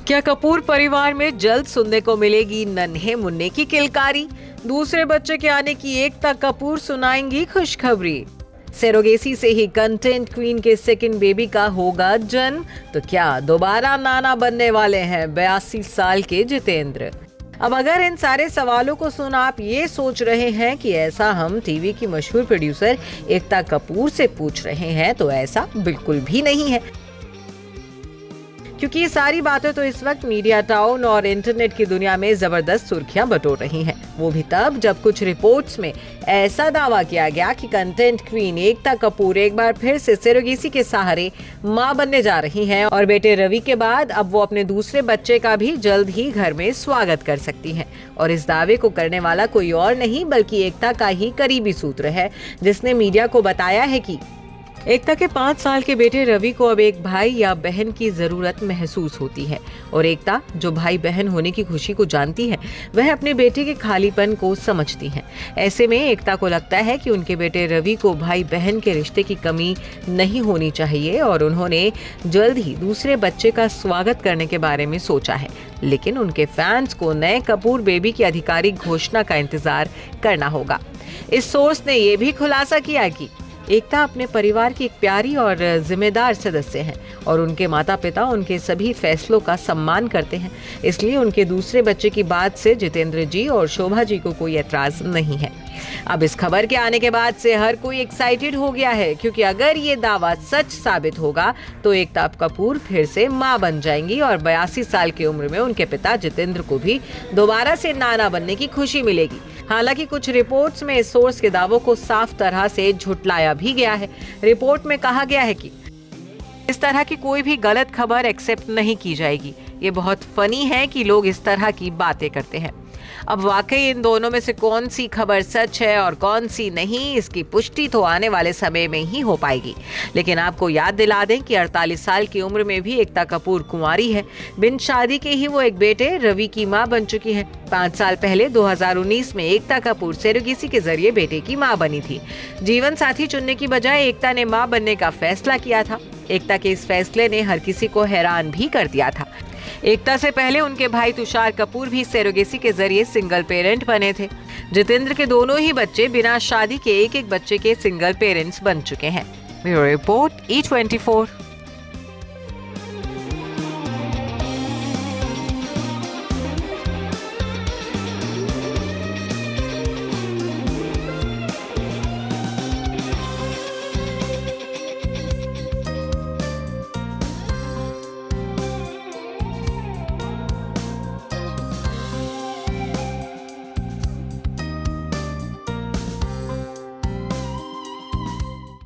क्या कपूर परिवार में जल्द सुनने को मिलेगी नन्हे मुन्ने की किलकारी? दूसरे बच्चे के आने की एकता कपूर सुनाएंगी खुशखबरी। सेरोगेसी से ही कंटेंट क्वीन के सेकंड बेबी का होगा जन्म, तो क्या दोबारा नाना बनने वाले हैं 82 साल के जितेंद्र? अब अगर इन सारे सवालों को सुन आप ये सोच रहे हैं कि ऐसा हम टीवी की मशहूर प्रोड्यूसर एकता कपूर से पूछ रहे हैं, तो ऐसा बिल्कुल भी नहीं है, क्योंकि ये सारी बातें तो इस वक्त मीडिया टाउन और इंटरनेट की दुनिया में जबरदस्त सुर्खियां बटोर रही हैं। वो भी तब जब कुछ रिपोर्ट्स में ऐसा दावा किया गया कि कंटेंट क्वीन एकता कपूर एक बार फिर से सेरोगेसी के सहारे मां बनने जा रही हैं और बेटे रवि के बाद अब वो अपने दूसरे बच्चे का भी जल्द ही घर में स्वागत कर सकती हैं। और इस दावे को करने वाला कोई और नहीं बल्कि एकता का ही करीबी सूत्र है, जिसने मीडिया को बताया है कि एकता के 5 साल के बेटे रवि को अब एक भाई या बहन की जरूरत महसूस होती है और एकता जो भाई बहन होने की खुशी को जानती है, वह अपने बेटे के खालीपन को समझती है। ऐसे में एकता को लगता है कि उनके बेटे रवि को भाई बहन के रिश्ते की कमी नहीं होनी चाहिए और उन्होंने जल्द ही दूसरे बच्चे का स्वागत करने के बारे में सोचा है। लेकिन उनके फैंस को नए कपूर बेबी की आधिकारिक घोषणा का इंतजार करना होगा। इस सोर्स ने यह भी खुलासा किया कि एकता अपने परिवार की एक प्यारी और जिम्मेदार सदस्य हैं और उनके माता पिता उनके सभी फैसलों का सम्मान करते हैं, इसलिए उनके दूसरे बच्चे की बात से जितेंद्र जी और शोभा जी को कोई एतराज नहीं है। अब इस खबर के आने के बाद से हर कोई एक्साइटेड हो गया है, क्योंकि अगर ये दावा सच साबित होगा तो एकता कपूर फिर से मां बन जाएंगी और 82 साल की उम्र में उनके पिता जितेंद्र को भी दोबारा से नाना बनने की खुशी मिलेगी। हालांकि कुछ रिपोर्ट्स में इस सोर्स के दावों को साफ तरह से झुटलाया भी गया है। रिपोर्ट में कहा गया है कि इस तरह की कोई भी गलत खबर एक्सेप्ट नहीं की जाएगी। ये बहुत फनी है कि लोग इस तरह की बातें करते हैं। अब वाकई इन दोनों में से कौन सी खबर सच है और कौन सी नहीं, इसकी पुष्टि तो आने वाले समय में ही हो पाएगी। लेकिन आपको याद दिला दें कि 48 साल की उम्र में भी एकता कपूर कुंवारी है। बिन शादी के ही वो एक बेटे रवि की मां बन चुकी है। 5 साल पहले 2019 में एकता कपूर सेरोगेसी के जरिए बेटे की मां बनी थी। जीवन साथी चुनने की बजाय एकता ने मां बनने का फैसला किया था। एकता के इस फैसले ने हर किसी को हैरान भी कर दिया था। एकता से पहले उनके भाई तुषार कपूर भी सेरोगेसी के जरिए सिंगल पेरेंट बने थे। जितेंद्र के दोनों ही बच्चे बिना शादी के एक एक बच्चे के सिंगल पेरेंट्स बन चुके हैं। Bureau report E24।